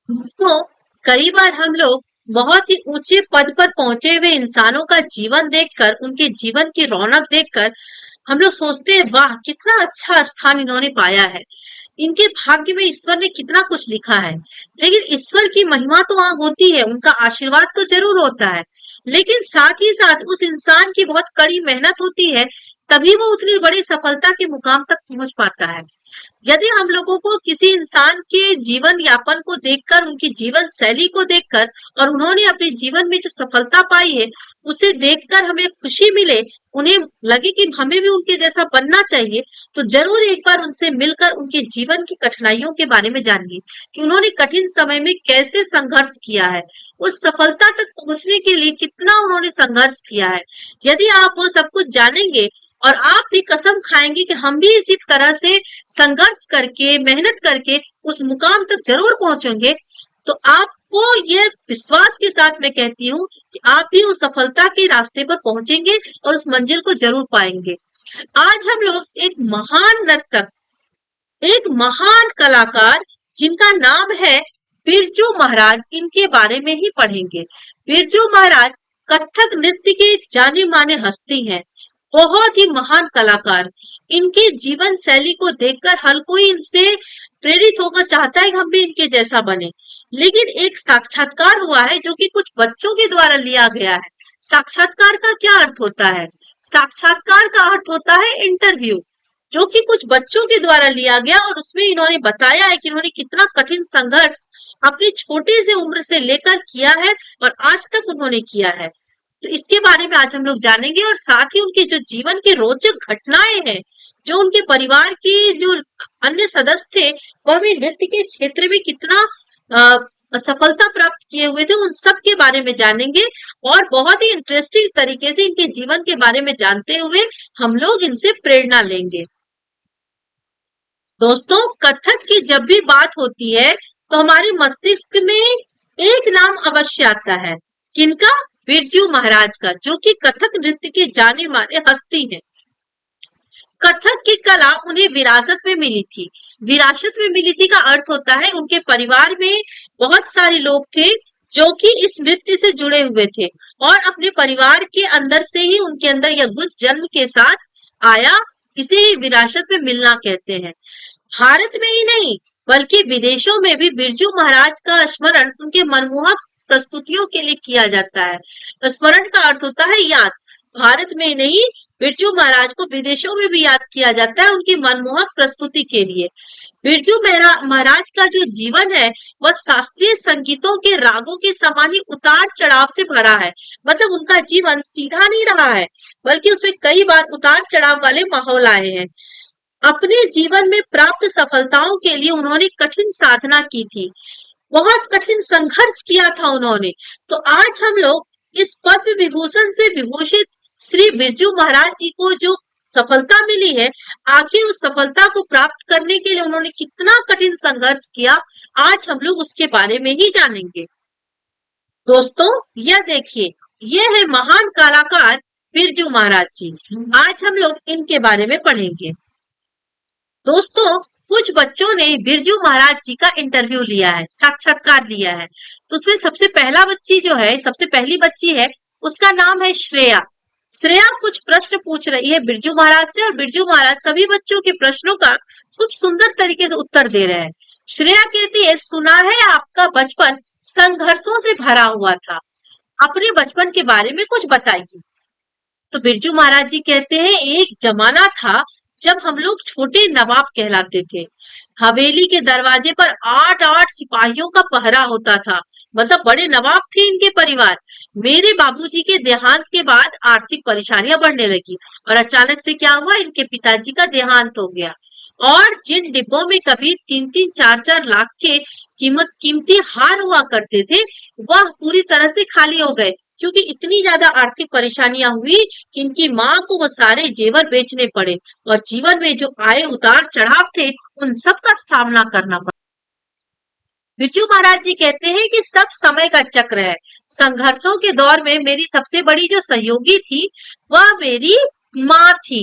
दोस्तों, कई बार हम लोग बहुत ही ऊंचे पद पर पहुंचे हुए इंसानों का जीवन देखकर, उनके जीवन की रौनक देखकर हम लोग सोचते हैं, वाह कितना अच्छा स्थान इन्होंने पाया है, इनके भाग्य में ईश्वर ने कितना कुछ लिखा है। लेकिन ईश्वर की महिमा तो वहां होती है, उनका आशीर्वाद तो जरूर होता है, लेकिन साथ ही साथ उस इंसान की बहुत कड़ी मेहनत होती है, तभी वो उतनी बड़ी सफलता के मुकाम तक पहुंच पाता है। यदि हम लोगों को किसी इंसान के जीवन यापन को देखकर, उनकी जीवन शैली को देखकर और उन्होंने अपने जीवन में जो सफलता पाई है उसे देखकर हमें खुशी मिले, उन्हें लगे कि हमें भी उनके जैसा बनना चाहिए, तो जरूर एक बार उनसे मिलकर उनके जीवन की कठिनाइयों के बारे में जानिए कि उन्होंने कठिन समय में कैसे संघर्ष किया है, उस सफलता तक पहुंचने के लिए कितना उन्होंने संघर्ष किया है। यदि आप वो सब कुछ जानेंगे और आप भी कसम खाएंगे कि हम भी इसी तरह से संघर्ष करके, मेहनत करके उस मुकाम तक जरूर पहुंचेंगे, तो आपको ये विश्वास के साथ मैं कहती हूँ कि आप भी उस सफलता के रास्ते पर पहुंचेंगे और उस मंजिल को जरूर पाएंगे। आज हम लोग एक महान नर्तक, एक महान कलाकार जिनका नाम है बिरजू महाराज, इनके बारे में ही पढ़ेंगे। बिरजू महाराज कथक नृत्य के जाने माने हस्ती हैं, बहुत ही महान कलाकार। इनके जीवन शैली को देखकर हर कोई इनसे प्रेरित होकर चाहता है कि हम भी इनके जैसा बने। लेकिन एक साक्षात्कार हुआ है जो कि कुछ बच्चों के द्वारा लिया गया है। साक्षात्कार का क्या अर्थ होता है? साक्षात्कार का अर्थ होता है इंटरव्यू, जो कि कुछ बच्चों के द्वारा लिया गया और उसमें इन्होंने बताया है कि इन्होंने कितना कठिन संघर्ष अपनी छोटी सी उम्र से लेकर किया है और आज तक उन्होंने किया है। तो इसके बारे में आज हम लोग जानेंगे और साथ ही उनके जो जीवन की रोचक घटनाएं हैं, जो उनके परिवार के जो अन्य सदस्य थे वह भी नृत्य के क्षेत्र में कितना सफलता प्राप्त किए हुए थे, उन सब के बारे में जानेंगे और बहुत ही इंटरेस्टिंग तरीके से इनके जीवन के बारे में जानते हुए हम लोग इनसे प्रेरणा लेंगे। दोस्तों, कथक की जब भी बात होती है तो हमारे मस्तिष्क में एक नाम अवश्य आता है। किनका? बिरजू महाराज का, जो कि कथक नृत्य के जाने माने हस्ती हैं। कथक की कला उन्हें विरासत में मिली थी। विरासत में मिली थी का अर्थ होता है उनके परिवार में बहुत सारे लोग थे जो कि इस नृत्य से जुड़े हुए थे और अपने परिवार के अंदर से ही उनके अंदर यह गुण जन्म के साथ आया। इसे विरासत में मिलना कहते हैं। भारत में ही नहीं बल्कि विदेशों में भी बिरजू महाराज का स्मरण उनके मनमोहक प्रस्तुतियों के लिए किया जाता है। स्मरण का अर्थ होता है याद। भारत में नहीं, बिरजू महाराज को विदेशों में भी याद किया जाता है उनकी मनमोहक प्रस्तुति के लिए। बिरजू महाराज का जो जीवन है वह शास्त्रीय संगीतों के रागों के समान ही उतार चढ़ाव से भरा है। मतलब उनका जीवन सीधा नहीं रहा है, बल्कि उसमें कई बार उतार चढ़ाव वाले माहौल आए हैं। अपने जीवन में प्राप्त सफलताओं के लिए उन्होंने कठिन साधना की थी, बहुत कठिन संघर्ष किया था उन्होंने। तो आज हम लोग इस पद्म विभूषण से विभूषित श्री बिरजू महाराज जी को जो सफलता मिली है, आखिर उस सफलता को प्राप्त करने के लिए उन्होंने कितना कठिन संघर्ष किया, आज हम लोग उसके बारे में ही जानेंगे। दोस्तों, यह देखिए, यह है महान कलाकार बिरजू महाराज जी। आज हम लोग इनके बारे में पढ़ेंगे। दोस्तों, कुछ बच्चों ने बिरजू महाराज जी का इंटरव्यू लिया है, साक्षात्कार लिया है। तो उसमें सबसे पहला बच्ची जो है, सबसे पहली बच्ची है, उसका नाम है श्रेया। श्रेया कुछ प्रश्न पूछ रही है बिरजू महाराज से और बिरजू महाराज सभी बच्चों के प्रश्नों का खूब सुंदर तरीके से उत्तर दे रहे हैं। श्रेया कहती है, सुना है आपका बचपन संघर्षों से भरा हुआ था, अपने बचपन के बारे में कुछ बताइए। तो बिरजू महाराज जी कहते हैं, एक जमाना था जब हम लोग छोटे नवाब कहलाते थे। हवेली के दरवाजे पर 8-8 सिपाहियों का पहरा होता था। मतलब बड़े नवाब थे इनके परिवार। मेरे बाबूजी के देहांत के बाद आर्थिक परेशानियां बढ़ने लगी और अचानक से क्या हुआ, इनके पिताजी का देहांत हो गया और जिन डिब्बों में कभी 3-3, 4-4 लाख के कीमती हार हुआ करते थे, वह पूरी तरह से खाली हो गए, क्योंकि इतनी ज्यादा आर्थिक परेशानियां हुई कि इनकी माँ को वो सारे जेवर बेचने पड़े और जीवन में जो आए उतार चढ़ाव थे उन सब का सामना करना पड़ा। बिरजू महाराज जी कहते हैं कि सब समय का चक्र है। संघर्षों के दौर में मेरी सबसे बड़ी जो सहयोगी थी वह मेरी माँ थी।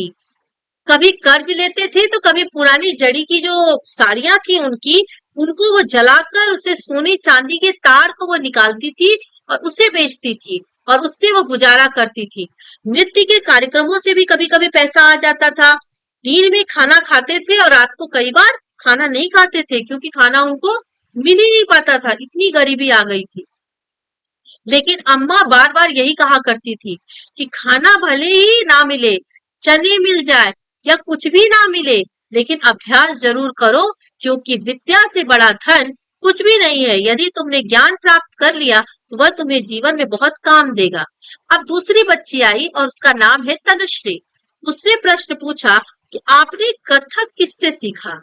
कभी कर्ज लेते थे तो कभी पुरानी जड़ी की जो साड़ियां थी उनकी उनको वो जलाकर उसे सोने चांदी के तार को वो निकालती थी और उसे बेचती थी और उससे वो गुजारा करती थी। नृत्य के कार्यक्रमों से भी कभी कभी पैसा आ जाता था। दिन में खाना खाते थे और रात को कई बार खाना नहीं खाते थे, क्योंकि खाना उनको मिल ही नहीं पाता था, इतनी गरीबी आ गई थी। लेकिन अम्मा बार बार यही कहा करती थी कि खाना भले ही ना मिले, चने मिल जाए या कुछ भी ना मिले, लेकिन अभ्यास जरूर करो, क्योंकि विद्या से बड़ा धन कुछ भी नहीं है। यदि तुमने ज्ञान प्राप्त कर लिया तो वह तुम्हें जीवन में बहुत काम देगा। अब दूसरी बच्ची आई और उसका नाम है तनुश्री। उसने प्रश्न पूछा कि आपने कथक किससे सीखा?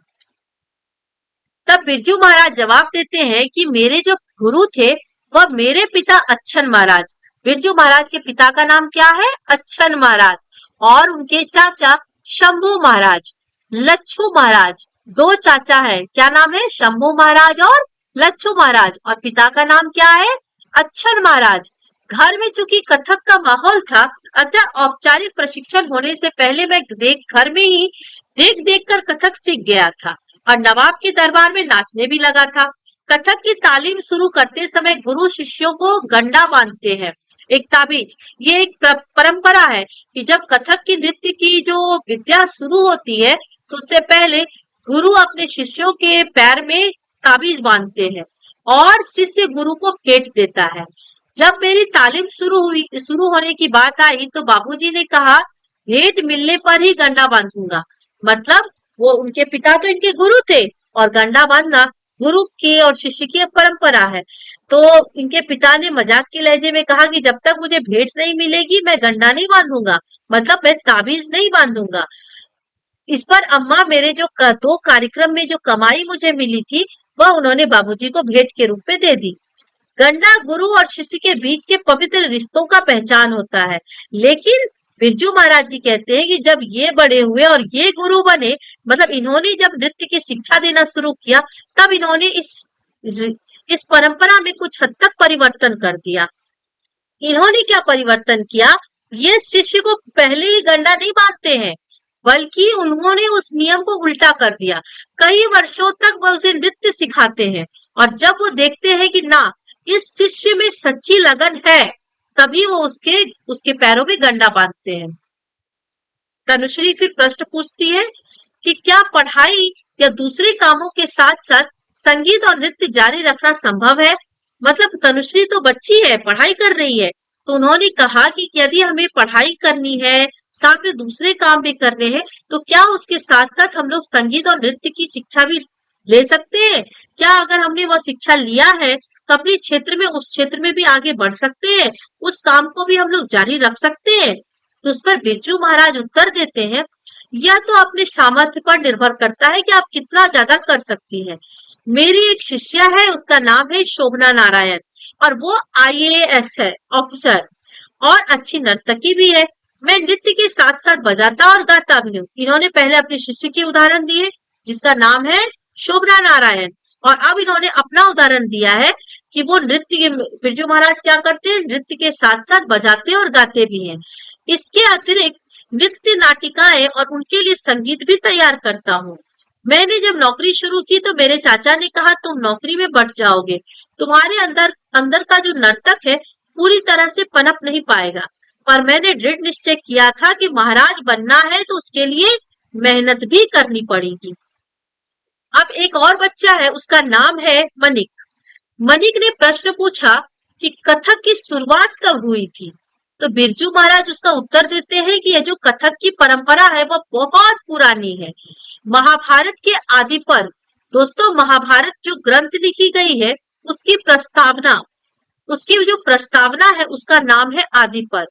तब बिरजू महाराज जवाब देते हैं कि मेरे जो गुरु थे वह मेरे पिता अच्छन महाराज। बिरजू महाराज के पिता का नाम क्या है? अच्छन महाराज। और उनके चाचा शंभू महाराज, लच्छू महाराज। दो चाचा है, क्या नाम है? शंभू महाराज और लच्छू महाराज। और पिता का नाम क्या है? अच्छन महाराज। घर में चूंकि कथक का माहौल था, अतः औपचारिक प्रशिक्षण होने से पहले मैं घर में ही देख देख कर कथक सीख गया था और नवाब के दरबार में नाचने भी लगा था। कथक की तालीम शुरू करते समय गुरु शिष्यों को गंडा बांधते हैं, एक ताबीज। ये एक परंपरा है कि जब कथक की नृत्य की जो विद्या शुरू होती है तो उससे पहले गुरु अपने शिष्यों के पैर में ताबीज बांधते हैं और शिष्य गुरु को भेंट देता है। जब मेरी तालीम शुरू होने की बात आई तो बाबूजी ने कहा भेंट मिलने पर ही गंडा बांधूंगा। मतलब वो उनके पिता तो इनके गुरु थे और गंडा बांधना गुरु की और शिष्य की परंपरा है। तो इनके पिता ने मजाक के लहजे में कहा कि जब तक मुझे भेंट नहीं मिलेगी मैं गंडा नहीं बांधूंगा, मतलब मैं ताबीज नहीं बांधूंगा। इस पर अम्मा मेरे जो दो कार्यक्रम में जो कमाई मुझे मिली थी वह उन्होंने बाबूजी को भेंट के रूप में दे दी। गंडा गुरु और शिष्य के बीच के पवित्र रिश्तों का पहचान होता है। लेकिन बिरजू महाराज जी कहते हैं कि जब ये बड़े हुए और ये गुरु बने, मतलब इन्होंने जब नृत्य की शिक्षा देना शुरू किया, तब इन्होंने इस परंपरा में कुछ हद तक परिवर्तन कर दिया। इन्होंने क्या परिवर्तन किया? ये शिष्य को पहले ही गंडा नहीं बांधते हैं, बल्कि उन्होंने उस नियम को उल्टा कर दिया। कई वर्षों तक वह उसे नृत्य सिखाते हैं और जब वो देखते हैं कि ना इस शिष्य में सच्ची लगन है, तभी वो उसके पैरों में गंडा बांधते हैं। तनुश्री फिर प्रश्न पूछती है कि क्या पढ़ाई या दूसरे कामों के साथ साथ संगीत और नृत्य जारी रखना संभव है? मतलब तनुश्री तो बच्ची है, पढ़ाई कर रही है, तो उन्होंने कहा कि यदि हमें पढ़ाई करनी है, साथ में दूसरे काम भी करने हैं, तो क्या उसके साथ साथ हम लोग संगीत और नृत्य की शिक्षा भी ले सकते हैं? क्या अगर हमने वो शिक्षा लिया है तो अपने क्षेत्र में उस क्षेत्र में भी आगे बढ़ सकते हैं, उस काम को भी हम लोग जारी रख सकते हैं? तो उस पर बिरजू महाराज उत्तर देते हैं, यह तो अपने सामर्थ्य पर निर्भर करता है कि आप कितना ज्यादा कर सकती हैं। मेरी एक शिष्या है, उसका नाम है शोभना नारायण और वो IAS है ऑफिसर और अच्छी नर्तकी भी है। मैं नृत्य के साथ साथ बजाता और गाता भी हूँ। इन्होंने पहले अपने शिष्य के उदाहरण दिए जिसका नाम है शोभना नारायण, और अब इन्होंने अपना उदाहरण दिया है कि वो नृत्य बिरजू महाराज क्या करते हैं, नृत्य के साथ साथ बजाते और गाते भी हैं। इसके अतिरिक्त नृत्य नाटिकाएं और उनके लिए संगीत भी तैयार करता हूँ। मैंने जब नौकरी शुरू की तो मेरे चाचा ने कहा तुम नौकरी में बढ़ जाओगे, तुम्हारे अंदर का जो नर्तक है पूरी तरह से पनप नहीं पाएगा। पर मैंने दृढ़ निश्चय किया था कि महाराज बनना है तो उसके लिए मेहनत भी करनी पड़ेगी। अब एक और बच्चा है, उसका नाम है मनिक। मनिक ने प्रश्न पूछा कि कथक की शुरुआत कब हुई थी? तो बिरजू महाराज उसका उत्तर देते हैं कि यह जो कथक की परंपरा है वह बहुत पुरानी है। महाभारत के आदि पर, दोस्तों महाभारत जो ग्रंथ लिखी गई है उसकी जो प्रस्तावना है उसका नाम है आदि पर,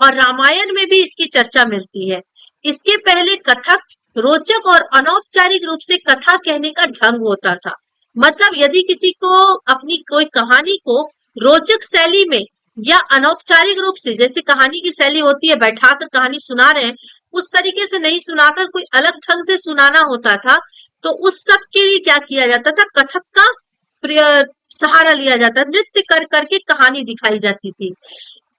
और रामायण में भी इसकी चर्चा मिलती है। इसके पहले कथक रोचक और अनौपचारिक रूप से कथा कहने का ढंग होता था। मतलब यदि किसी को अपनी कोई कहानी को रोचक शैली में या अनौपचारिक रूप से, जैसे कहानी की शैली होती है बैठाकर कहानी सुना रहे हैं, उस तरीके से नहीं सुनाकर कोई अलग ढंग से सुनाना होता था, तो उस सब के लिए क्या किया जाता था, कथक का सहारा लिया जाता, नृत्य कर करके कहानी दिखाई जाती थी।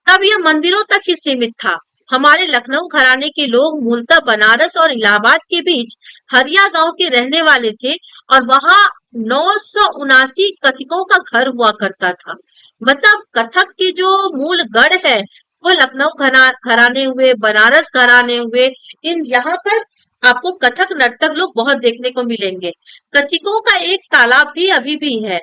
तब यह मंदिरों तक ही सीमित था। हमारे लखनऊ घराने के लोग मूलतः बनारस और इलाहाबाद के बीच हरिया गांव के रहने वाले थे और वहां 979 कथिकों का घर हुआ करता था। मतलब कथक के जो मूल गढ़ है वो लखनऊ घराने हुए, बनारस घराने हुए, इन यहाँ पर आपको कथक नर्तक लोग बहुत देखने को मिलेंगे। कथिकों का एक तालाब भी अभी भी है।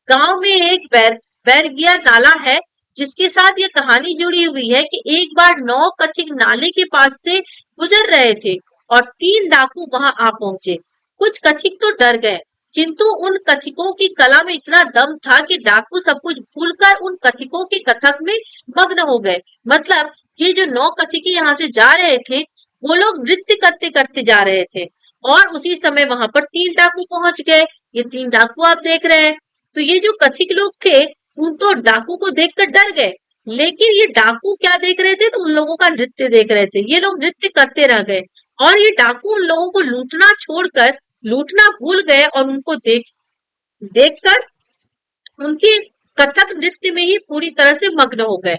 गांव में एक बैरगिया नाला है जिसके साथ ये कहानी जुड़ी हुई है कि एक बार 9 कथिक नाले के पास से गुजर रहे थे और 3 डाकू वहां आ पहुंचे। कुछ कथिक तो डर गए, किंतु उन कथिकों की कला में इतना दम था कि डाकू सब कुछ भूलकर उन कथिकों के कथक में मग्न हो गए। मतलब ये जो 9 कथिके यहाँ से जा रहे थे, वो लोग नृत्य करते करते जा रहे थे और उसी समय वहां पर 3 डाकू पहुंच गए। ये 3 डाकू आप देख रहे हैं। तो ये जो कथिक लोग थे, उन तो डाकू को देखकर डर गए, लेकिन ये डाकू क्या देख रहे थे, तो उन लोगों का नृत्य देख रहे थे। ये लोग नृत्य करते रह गए और ये डाकू उन लोगों को लूटना भूल गए और उनको देखकर उनकी कथक नृत्य में ही पूरी तरह से मग्न हो गए।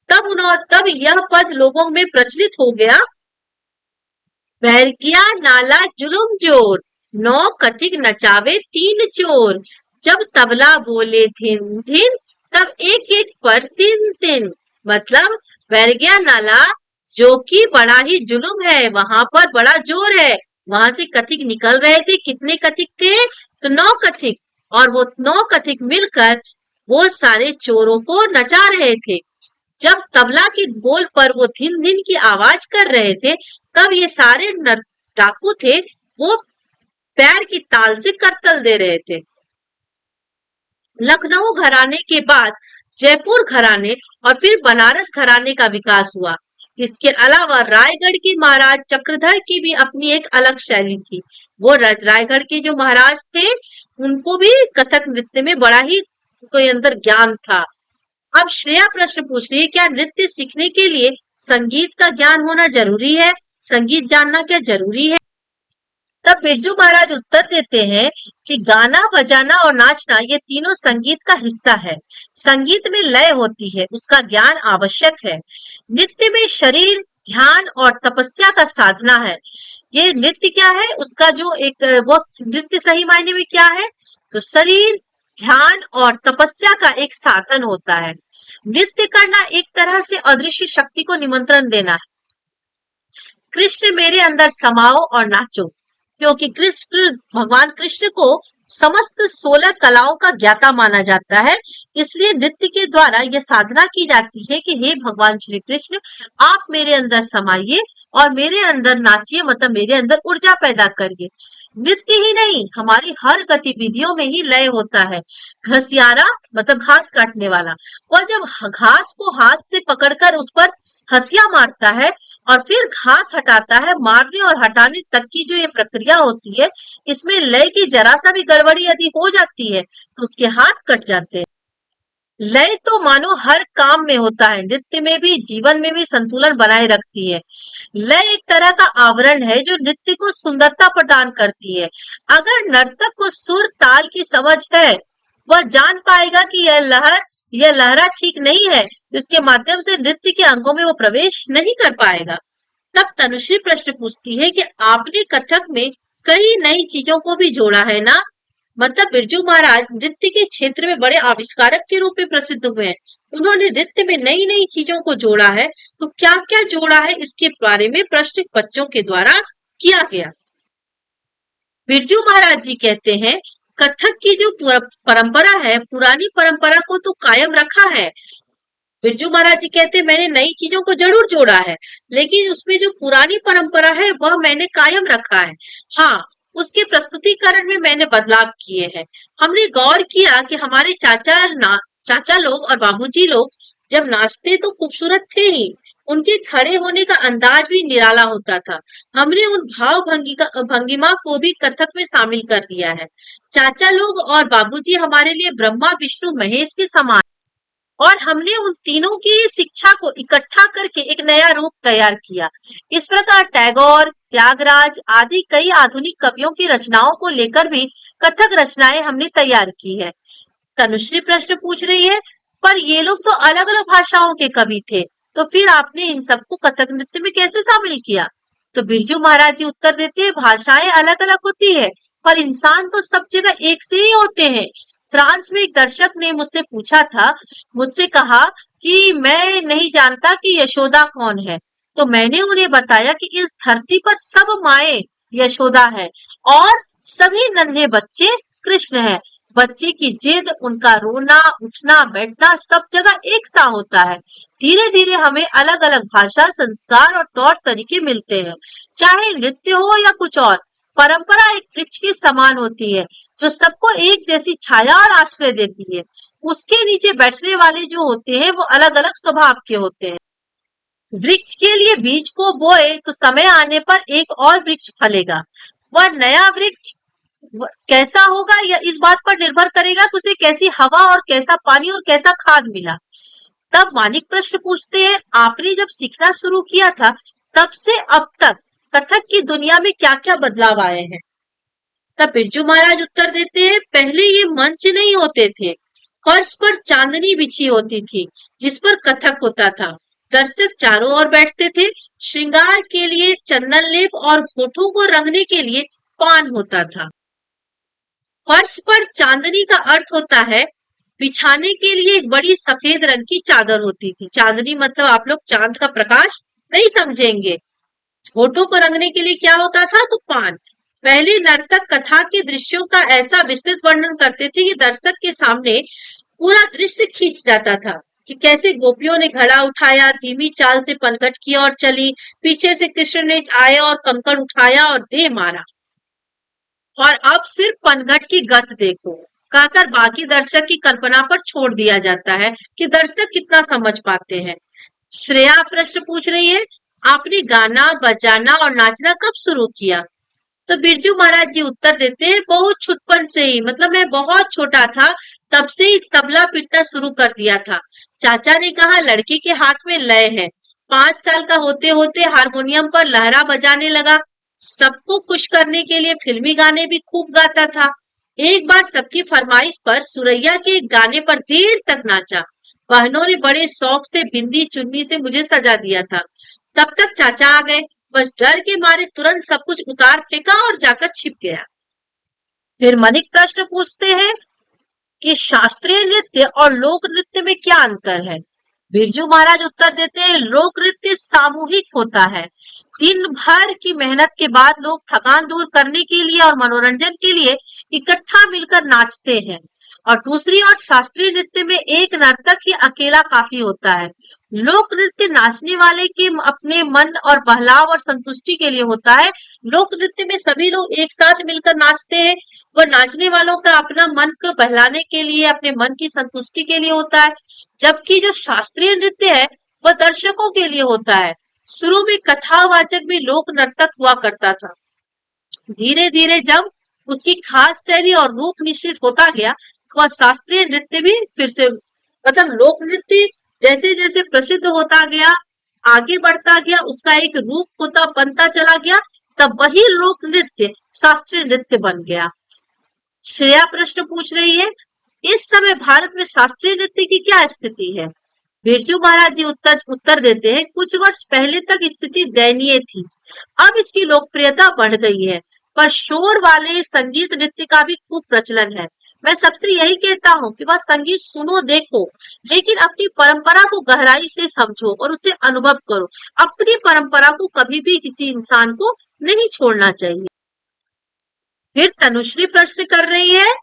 तब यह पद लोगों में प्रचलित हो गया, बहरकिया नाला जुलुम जोर, 9 कथिक नचावे 3 चोर। जब तबला बोले धिन धिन, तब एक एक पर 3 3। मतलब बहरगिया नाला जो कि बड़ा ही जुलुम है, वहां पर बड़ा जोर है। वहां से कथिक निकल रहे थे। कितने कथिक थे? तो 9 कथिक। और वो 9 कथिक मिलकर वो सारे चोरों को नचा रहे थे। जब तबला के बोल पर वो धिन धिन की आवाज कर रहे थे, तब ये सारे डाकू थे, वो पैर की ताल से करतल दे रहे थे। लखनऊ घराने के बाद जयपुर घराने और फिर बनारस घराने का विकास हुआ। इसके अलावा रायगढ़ के महाराज चक्रधर की भी अपनी एक अलग शैली थी। वो रायगढ़ के जो महाराज थे, उनको भी कथक नृत्य में बड़ा ही कोई अंदर ज्ञान था। अब श्रेया प्रश्न पूछ रही है, क्या नृत्य सीखने के लिए संगीत का ज्ञान होना जरूरी है? संगीत जानना क्या जरूरी है? तब बिरजू महाराज उत्तर देते हैं कि गाना, बजाना और नाचना ये तीनों संगीत का हिस्सा है। संगीत में लय होती है, उसका ज्ञान आवश्यक है। नृत्य में शरीर, ध्यान और तपस्या का साधना है। ये नृत्य क्या है? उसका जो एक वो नृत्य सही मायने में क्या है? तो शरीर, ध्यान और तपस्या का एक साधन होता है। नृत्य करना एक तरह से अदृश्य शक्ति को निमंत्रण देना है। कृष्ण मेरे अंदर समाओ और नाचो, क्योंकि भगवान कृष्ण को समस्त 16 कलाओं का ज्ञाता माना जाता है। इसलिए नृत्य के द्वारा यह साधना की जाती है कि हे भगवान श्री कृष्ण, आप मेरे अंदर समाइए और मेरे अंदर नाचिए, मतलब मेरे अंदर ऊर्जा पैदा करिए। नृत्य ही नहीं, हमारी हर गतिविधियों में ही लय होता है। घसियारा मतलब घास काटने वाला, वह जब घास को हाथ से पकड़कर उस पर हंसिया मारता है और फिर घास हटाता है, मारने और हटाने तक की जो ये प्रक्रिया होती है, इसमें लय की जरा सा भी गड़बड़ी यदि हो जाती है तो उसके हाथ कट जाते हैं। लय तो मानो हर काम में होता है, नृत्य में भी, जीवन में भी संतुलन बनाए रखती है। लय एक तरह का आवरण है जो नृत्य को सुंदरता प्रदान करती है। अगर नर्तक को सुर ताल की समझ है, वह जान पाएगा कि यह लहरा ठीक नहीं है, जिसके माध्यम से नृत्य के अंगों में वो प्रवेश नहीं कर पाएगा। तब तनुश्री प्रश्न पूछती है कि आपने कथक में कई नई चीजों को भी जोड़ा है ना? मतलब बिरजू महाराज नृत्य के क्षेत्र में बड़े आविष्कारक के रूप में प्रसिद्ध हुए हैं। उन्होंने नृत्य में नई नई चीजों को जोड़ा है, तो क्या क्या जोड़ा है इसके बारे में प्रश्न बच्चों के द्वारा किया गया। बिरजू महाराज जी कहते हैं, कथक की जो परंपरा है, पुरानी परंपरा को तो कायम रखा है। बिरजू महाराज जी कहते हैं, मैंने नई चीजों को जरूर जोड़ा है, लेकिन उसमें जो पुरानी परंपरा है वह मैंने कायम रखा है। हाँ, उसके प्रस्तुतिकरण में मैंने बदलाव किए हैं। हमने गौर किया कि हमारे चाचा लोग और बाबूजी लोग जब नाचते तो खूबसूरत थे ही, उनके खड़े होने का अंदाज भी निराला होता था। हमने उन भंगिमा को भी कथक में शामिल कर लिया है। चाचा लोग और बाबूजी हमारे लिए ब्रह्मा, विष्णु, महेश के समान, और हमने उन तीनों की शिक्षा को इकट्ठा करके एक नया रूप तैयार किया। इस प्रकार टैगोर, त्यागराज आदि कई आधुनिक कवियों की रचनाओं को लेकर भी कथक रचनाएं हमने तैयार की है। तनुश्री प्रश्न पूछ रही है, पर ये लोग तो अलग अलग भाषाओं के कवि थे, तो फिर आपने इन सबको कथक नृत्य में कैसे शामिल किया? तो बिरजू महाराज जी उत्तर देते हैं, भाषाएं अलग अलग होती है पर इंसान तो सब जगह एक से ही होते हैं। फ्रांस में एक दर्शक ने मुझसे कहा कि मैं नहीं जानता कि यशोदा कौन है। तो मैंने उन्हें बताया कि इस धरती पर सब माएं यशोदा है और सभी नन्हे बच्चे कृष्ण है। बच्चे की जिद, उनका रोना, उठना, बैठना सब जगह एक सा होता है। धीरे धीरे हमें अलग अलग भाषा, संस्कार और तौर तरीके मिलते हैं। चाहे नृत्य हो या कुछ और, परंपरा एक वृक्ष के समान होती है जो सबको एक जैसी छाया और आश्रय देती है। उसके नीचे बैठने वाले जो होते हैं वो अलग अलग स्वभाव के होते हैं। वृक्ष के लिए बीज को बोए तो समय आने पर एक और वृक्ष फलेगा। वह नया वृक्ष कैसा होगा यह इस बात पर निर्भर करेगा कि उसे कैसी हवा और कैसा पानी और कैसा खाद मिला। तब मानिक प्रश्न पूछते हैं, आपने जब सीखना शुरू किया था तब से अब तक कथक की दुनिया में क्या क्या बदलाव आए हैं? तब बिरजू महाराज उत्तर देते हैं, पहले ये मंच नहीं होते थे, फर्श पर चांदनी बिछी होती थी जिस पर कथक होता था। दर्शक चारों ओर बैठते थे। श्रृंगार के लिए चंदन लेप और होठों को रंगने के लिए पान होता था। फर्श पर चांदनी का अर्थ होता है बिछाने के लिए एक बड़ी सफेद रंग की चादर होती थी। चांदनी मतलब आप लोग चांद का प्रकाश नहीं समझेंगे। होठों को रंगने के लिए क्या होता था? तो पान। पहले नर्तक कथा के दृश्यों का ऐसा विस्तृत वर्णन करते थे कि दर्शक के सामने पूरा दृश्य खींच जाता था कि कैसे गोपियों ने घड़ा उठाया, धीमी चाल से पनघट की ओर चली, पीछे से कृष्ण ने आया और कंकड़ उठाया और दे मारा, और अब सिर्फ पनघट की गत देखो कहकर बाकी दर्शक की कल्पना पर छोड़ दिया जाता है कि दर्शक कितना समझ पाते हैं। श्रेया प्रश्न पूछ रही है, आपने गाना बजाना और नाचना कब शुरू किया? तो बिरजू महाराज जी उत्तर देते हैं, बहुत छुटपन से ही, मतलब मैं बहुत छोटा था तब से ही तबला पीटना शुरू कर दिया था। चाचा ने कहा लड़के के हाथ में लय है। 5 साल का होते होते हारमोनियम पर लहरा बजाने लगा। सबको खुश करने के लिए फिल्मी गाने भी खूब गाता था। एक बार सबकी फरमाइश पर सुरैया के एक गाने पर देर तक नाचा। बहनों ने बड़े शौक से बिंदी चुन्नी से मुझे सजा दिया था। तब तक चाचा आ गए। बस डर के मारे तुरंत सब कुछ उतार फेंका और जाकर छिप गया। फिर मनिक प्रश्न पूछते हैं कि शास्त्रीय नृत्य और लोक नृत्य में क्या अंतर है? बिरजू महाराज उत्तर देते हैं, लोक नृत्य सामूहिक होता है। दिन भर की मेहनत के बाद लोग थकान दूर करने के लिए और मनोरंजन के लिए इकट्ठा मिलकर नाचते हैं। और दूसरी ओर शास्त्रीय नृत्य में एक नर्तक ही अकेला काफी होता है। लोक नृत्य नाचने वाले के अपने मन और बहलाव और संतुष्टि के लिए होता है। लोक नृत्य में सभी लोग एक साथ मिलकर नाचते हैं। वह नाचने वालों का अपना मन को बहलाने के लिए, अपने मन की संतुष्टि के लिए होता है। जबकि जो शास्त्रीय नृत्य है वह दर्शकों के लिए होता है। शुरू में कथावाचक भी लोक नर्तक हुआ करता था। धीरे धीरे जब उसकी खास शैली और रूप निश्चित होता गया तो वह शास्त्रीय नृत्य भी फिर से, मतलब लोक नृत्य जैसे जैसे प्रसिद्ध होता गया, आगे बढ़ता गया, उसका एक रूप होता बनता चला गया, तब वही लोक नृत्य शास्त्रीय नृत्य बन गया। श्रेया प्रश्न पूछ रही है, इस समय भारत में शास्त्रीय नृत्य की क्या स्थिति है? बिरजू महाराज जी उत्तर देते हैं, कुछ वर्ष पहले तक स्थिति दयनीय थी। अब इसकी लोकप्रियता बढ़ गई है, पर शोर वाले संगीत नृत्य का भी खूब प्रचलन है। मैं सबसे यही कहता हूँ कि वह संगीत सुनो देखो, लेकिन अपनी परंपरा को गहराई से समझो और उसे अनुभव करो। अपनी परंपरा को कभी भी किसी इंसान को नहीं छोड़ना चाहिए। फिर तनुश्री प्रश्न कर रही है,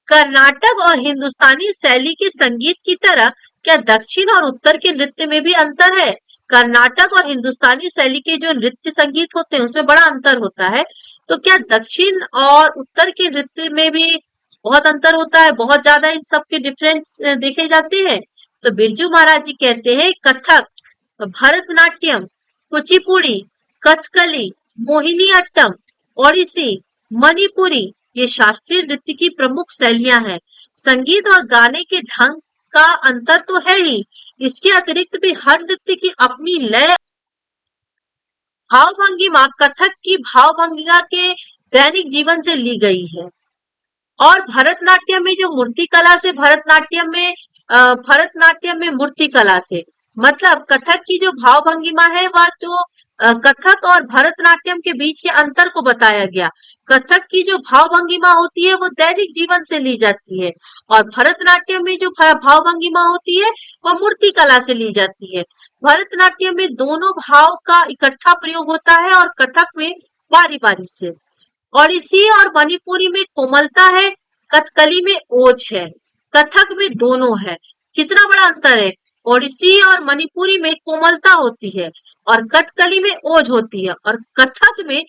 कर्नाटक और हिंदुस्तानी शैली के संगीत की तरह क्या दक्षिण और उत्तर के नृत्य में भी अंतर है? कर्नाटक और हिंदुस्तानी शैली के जो नृत्य संगीत होते हैं उसमें बड़ा अंतर होता है, तो क्या दक्षिण और उत्तर के नृत्य में भी बहुत अंतर होता है? बहुत ज्यादा इन सब के डिफरेंस देखे जाते हैं? तो बिरजू महाराज जी कहते हैं, कथक, भरतनाट्यम, कुचिपुड़ी, कथकली, मोहिनीअट्टम, ओडिसी, मणिपुरी ये शास्त्रीय नृत्य की प्रमुख शैलियां हैं। संगीत और गाने के ढंग का अंतर तो है ही, इसके अतिरिक्त भी हर नृत्य की अपनी लय, भाव भंगिमा कथक की भाव भंगिमा के दैनिक जीवन से ली गई है। और भरतनाट्यम में जो मूर्ति कला से, भरतनाट्यम में मूर्ति कला से, मतलब कथक की जो भाव भंगिमा है वह जो कथक और भरतनाट्यम के बीच के अंतर को बताया गया। कथक की जो भाव भंगिमा होती है वो दैनिक जीवन से ली जाती है और भरतनाट्यम में जो भाव भंगिमा होती है वह मूर्ति कला से ली जाती है। भरतनाट्यम में दोनों भाव का इकट्ठा प्रयोग होता है और कथक में बारी बारी से। ओडिसी और मणिपुरी में कोमलता है, कथकली में ओज है, कथक में दोनों है। कितना बड़ा अंतर है। ओडिसी और मणिपुरी में कोमलता होती है और कथकली में ओज होती है और कथक में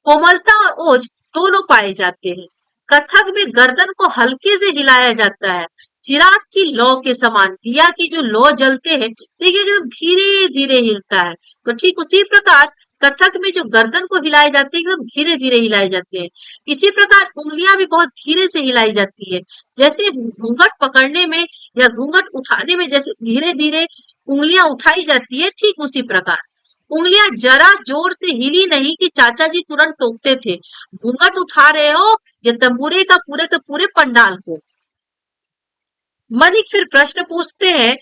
कोमलता और ओज दोनों पाए जाते हैं। कथक में गर्दन को हल्के से हिलाया जाता है, चिराग की लौ के समान। दिया की जो लौ जलते हैं देखिए एकदम धीरे धीरे हिलता है, तो ठीक उसी प्रकार कथक में जो गर्दन को हिलाए जाते हैं एकदम धीरे धीरे हिलाए जाते हैं। इसी प्रकार उंगलियां भी बहुत धीरे से हिलाई जाती है, जैसे घूंघट पकड़ने में या घूंघट उठाने में जैसे धीरे धीरे उंगलियां उठाई जाती है, ठीक उसी प्रकार उंगलियां जरा जोर से हिली नहीं कि चाचा जी तुरंत टोकते थे, घूंघट उठा रहे हो या तंबूरे का पूरे के पूरे पंडाल को। मनिक फिर प्रश्न पूछते हैं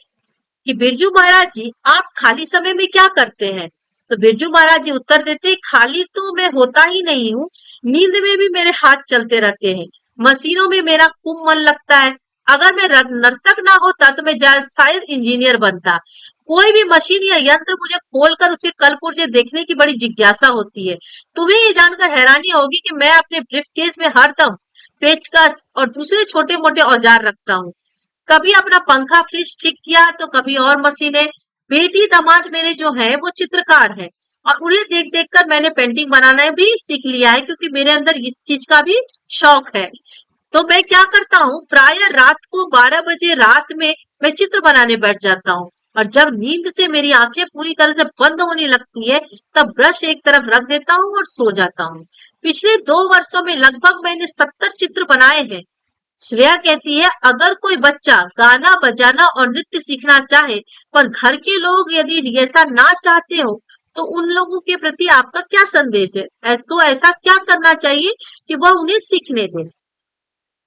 कि बिरजू महाराज जी आप खाली समय में क्या करते हैं? तो बिरजू महाराज जी उत्तर देते हैं, खाली तो मैं होता ही नहीं हूँ, नींद में भी मेरे हाथ चलते रहते हैं, मशीनों में मेरा खूब मन लगता है। अगर मैं नर्तक ना होता तो मैं शायद इंजीनियर बनता। कोई भी मशीन या यंत्र मुझे खोलकर उसके कल पुर्जे देखने की बड़ी जिज्ञासा होती है। तुम्हें ये जानकर हैरानी होगी कि मैं अपने ब्रीफकेस में हरदम पेचकस और दूसरे छोटे मोटे औजार रखता हूँ। कभी अपना पंखा फ्रिज ठीक किया तो कभी और मशीनें। बेटी दामाद मेरे जो है वो चित्रकार है और उन्हें देख देख कर मैंने पेंटिंग बनाना भी सीख लिया है, क्योंकि मेरे अंदर इस चीज का भी शौक है। तो मैं क्या करता हूँ, प्राय रात को 12 बजे रात में मैं चित्र बनाने बैठ जाता हूँ और जब नींद से मेरी आंखें पूरी तरह से बंद होने लगती है तब ब्रश एक तरफ रख देता हूँ और सो जाता हूँ। पिछले 2 वर्षों में लगभग मैंने 70 चित्र बनाए हैं। श्रेया कहती है, अगर कोई बच्चा गाना बजाना और नृत्य सीखना चाहे पर घर के लोग यदि ऐसा ना चाहते हो तो उन लोगों के प्रति आपका क्या संदेश है? तो ऐसा क्या करना चाहिए कि वह उन्हें सीखने दें?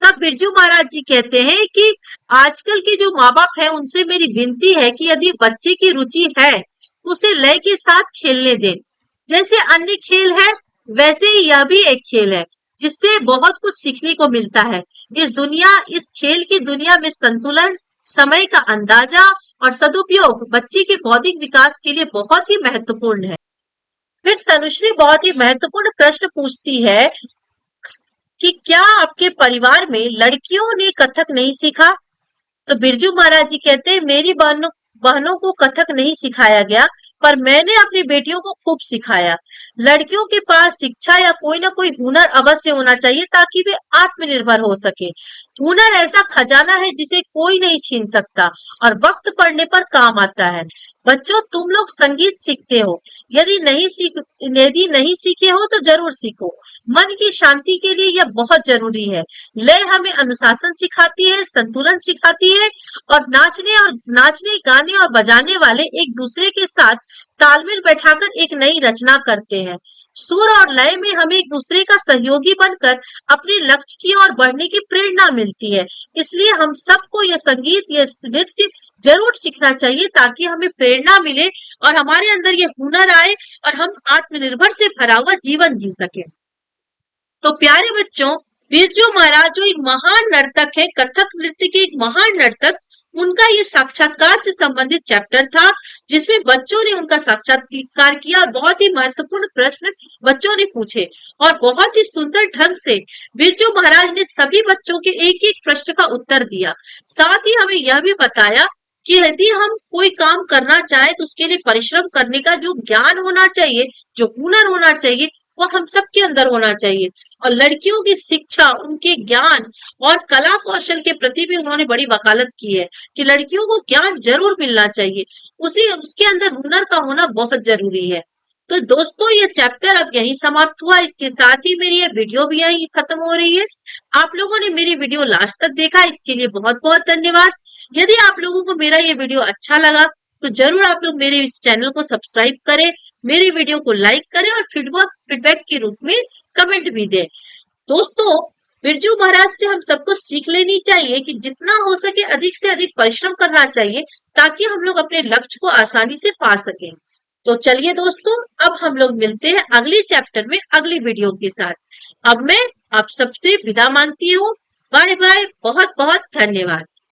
तब बिरजू महाराज जी कहते हैं कि आजकल के जो माँ बाप है उनसे मेरी विनती है कि यदि बच्चे की रुचि है तो उसे लय के साथ खेलने दें। जैसे अन्य खेल है वैसे ही यह भी एक खेल है जिससे बहुत कुछ सीखने को मिलता है। इस खेल की दुनिया में संतुलन, समय का अंदाजा और सदुपयोग बच्चे के बौद्धिक विकास के लिए बहुत ही महत्वपूर्ण है। फिर तनुश्री बहुत ही महत्वपूर्ण प्रश्न पूछती है कि क्या आपके परिवार में लड़कियों ने कथक नहीं सीखा? तो बिरजू महाराज जी कहते हैं, मेरी बहनों को कथक नहीं सिखाया गया पर मैंने अपनी बेटियों को खूब सिखाया। लड़कियों के पास शिक्षा या कोई ना कोई हुनर अवश्य होना चाहिए ताकि वे आत्मनिर्भर हो सके। हुनर ऐसा खजाना है जिसे कोई नहीं छीन सकता और वक्त पड़ने पर काम आता है। बच्चों तुम लोग संगीत सीखते हो, यदि नहीं सीखे हो तो जरूर सीखो। मन की शांति के लिए यह बहुत जरूरी है। लय हमें अनुशासन सिखाती है, संतुलन सिखाती है और नाचने गाने और बजाने वाले एक दूसरे के साथ तालमेल बैठाकर एक नई रचना करते हैं। सुर और लय में हमें एक दूसरे का सहयोगी बनकर अपने लक्ष्य की ओर बढ़ने की प्रेरणा मिलती है। इसलिए हम सबको यह संगीत, यह नृत्य जरूर सीखना चाहिए ताकि हमें प्रेरणा मिले और हमारे अंदर ये हुनर आए और हम आत्मनिर्भर से भरा हुआ जीवन जी सके। तो प्यारे बच्चों, बिरजू महाराज जो एक महान नर्तक है, कथक नृत्य के एक महान नर्तक, उनका ये साक्षात्कार से संबंधित चैप्टर था जिसमें बच्चों ने उनका साक्षात्कार किया और बहुत ही महत्वपूर्ण प्रश्न बच्चों ने पूछे और बहुत ही सुंदर ढंग से बिरजू महाराज ने सभी बच्चों के एक एक प्रश्न का उत्तर दिया। साथ ही हमें यह भी बताया कि यदि हम कोई काम करना चाहे तो उसके लिए परिश्रम करने का जो ज्ञान होना चाहिए, जो हुनर होना चाहिए, वो हम सबके अंदर होना चाहिए। और लड़कियों की शिक्षा, उनके ज्ञान और कला कौशल के प्रति भी उन्होंने बड़ी वकालत की है कि लड़कियों को ज्ञान जरूर मिलना चाहिए, उसके अंदर हुनर का होना बहुत जरूरी है। तो दोस्तों, ये चैप्टर अब यही समाप्त हुआ। इसके साथ ही मेरी ये वीडियो भी यही खत्म हो रही है। आप लोगों ने मेरी वीडियो लास्ट तक देखा, इसके लिए बहुत बहुत धन्यवाद। यदि आप लोगों को मेरा ये वीडियो अच्छा लगा तो जरूर आप लोग मेरे इस चैनल को सब्सक्राइब करें, मेरी वीडियो को लाइक करें और फीडबैक के रूप में कमेंट भी दें। दोस्तों, बिरजू महाराज से हम सबको सीख लेनी चाहिए कि जितना हो सके अधिक से अधिक परिश्रम करना चाहिए ताकि हम लोग अपने लक्ष्य को आसानी से पा सकें। तो चलिए दोस्तों, अब हम लोग मिलते हैं अगले चैप्टर में अगली वीडियो के साथ। अब मैं आप सबसे विदा मांगती हूँ। बाय बाय, बहुत बहुत धन्यवाद।